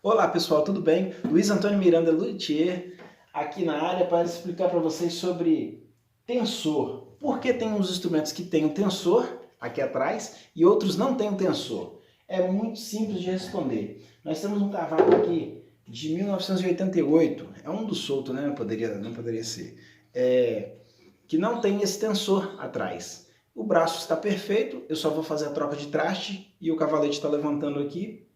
Olá pessoal, tudo bem? Luiz Antônio Miranda Luthier aqui na área para explicar para vocês sobre tensor. Por que tem uns instrumentos que têm o tensor aqui atrás e outros não têm o tensor? É muito simples de responder. Nós temos um cavalo aqui de 1988, é um do solto, né? Não poderia ser. Que não tem esse tensor atrás. O braço está perfeito, eu só vou fazer a troca de traste e o cavalete está levantando aqui.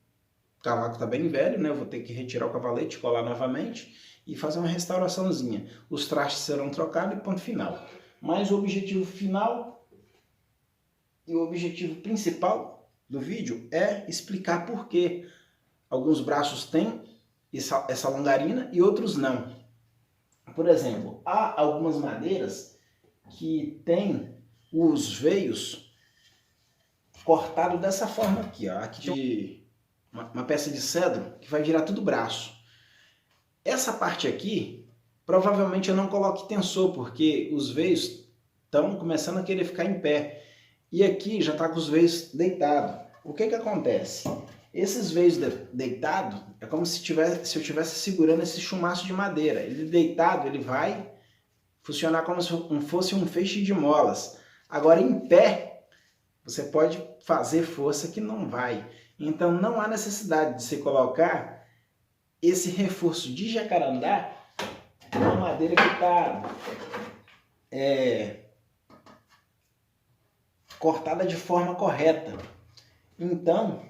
O cavaco está bem velho, né? Eu vou ter que retirar o cavalete, colar novamente e fazer uma restauraçãozinha. Os trastes serão trocados e ponto final. Mas o objetivo final e o objetivo principal do vídeo é explicar por que alguns braços têm essa longarina e outros não. Por exemplo, há algumas madeiras que têm os veios cortados dessa forma aqui, ó. Aqui uma peça de cedro que vai virar tudo braço. Essa parte aqui, provavelmente eu não coloque tensor, porque os veios estão começando a querer ficar em pé. E aqui já está com os veios deitados. O que acontece? Esses veios deitados é como se eu estivesse segurando esse chumaço de madeira. Ele deitado, ele vai funcionar como se fosse um feixe de molas. Agora, em pé, você pode fazer força que não vai. Então, não há necessidade de você colocar esse reforço de jacarandá numa madeira que está cortada de forma correta. Então,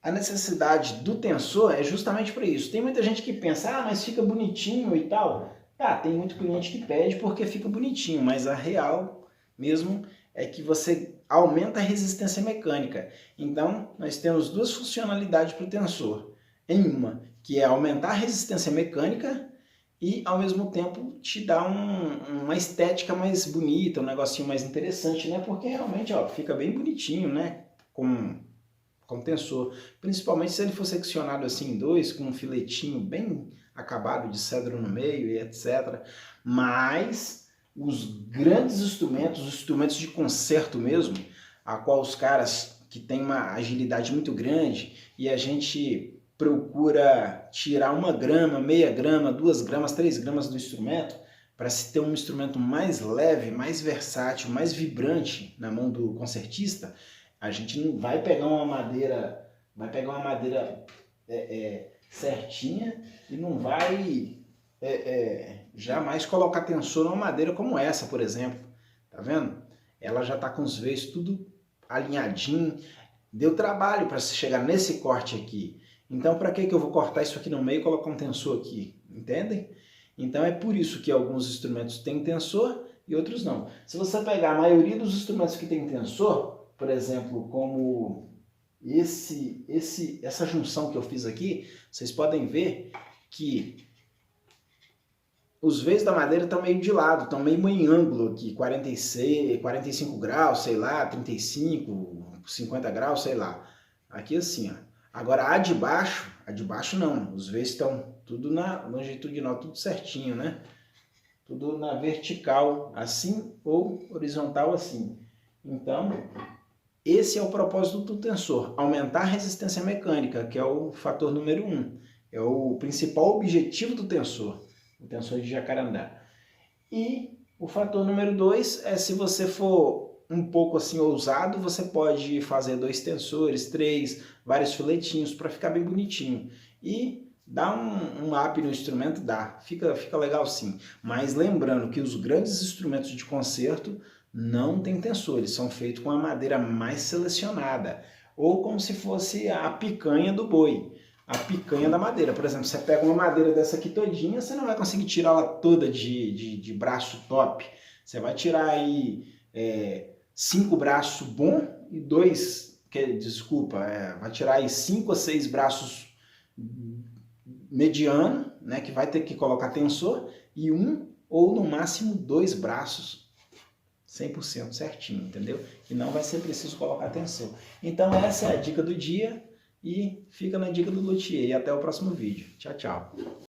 a necessidade do tensor é justamente para isso. Tem muita gente que pensa, mas fica bonitinho e tal. Tá, tem muito cliente que pede porque fica bonitinho, mas a real mesmo é que você aumenta a resistência mecânica. Então, nós temos duas funcionalidades para o tensor. Em uma, que é aumentar a resistência mecânica e, ao mesmo tempo, te dar uma estética mais bonita, um negocinho mais interessante, né? Porque realmente, ó, fica bem bonitinho, né? Com tensor. Principalmente se ele for seccionado assim em dois, com um filetinho bem acabado de cedro no meio e etc. Mas os grandes instrumentos, os instrumentos de concerto mesmo, a qual os caras que têm uma agilidade muito grande e a gente procura tirar 1 grama, meia grama, 2 gramas, 3 gramas do instrumento para se ter um instrumento mais leve, mais versátil, mais vibrante na mão do concertista. A gente não vai pegar uma madeira, certinha e não vai jamais colocar tensor numa madeira como essa, por exemplo. Tá vendo? Ela já está com os veios tudo alinhadinho. Deu trabalho para chegar nesse corte aqui. Então, para que eu vou cortar isso aqui no meio e colocar um tensor aqui? Entendem? Então, é por isso que alguns instrumentos têm tensor e outros não. Se você pegar a maioria dos instrumentos que tem tensor, por exemplo, como essa junção que eu fiz aqui, vocês podem ver que os veios da madeira estão meio de lado, estão meio em ângulo aqui, 46, 45 graus, sei lá, 35, 50 graus, sei lá. Aqui assim, ó. Agora a de baixo não, os veios estão tudo na longitudinal, tudo certinho, né? Tudo na vertical, assim, ou horizontal, assim. Então, esse é o propósito do tensor, aumentar a resistência mecânica, que é o fator número 1. É o principal objetivo do tensor, o tensor de jacarandá. E o fator número 2 é, se você for um pouco assim ousado, você pode fazer 2 tensores, 3, vários filetinhos para ficar bem bonitinho. E dá um up no instrumento, dá, fica legal sim. Mas lembrando que os grandes instrumentos de concerto não tem tensores, são feitos com a madeira mais selecionada, ou como se fosse a picanha do boi, a picanha da madeira. Por exemplo, você pega uma madeira dessa aqui todinha, você não vai conseguir tirar ela toda de braço top. Você vai tirar aí 5 braços bons e 2, vai tirar aí 5 a 6 braços mediano, né, que vai ter que colocar tensor, e 1 ou no máximo 2 braços 100% certinho, entendeu? E não vai ser preciso colocar tensor. Então essa é a dica do dia e fica na dica do luthier. E até o próximo vídeo. Tchau, tchau.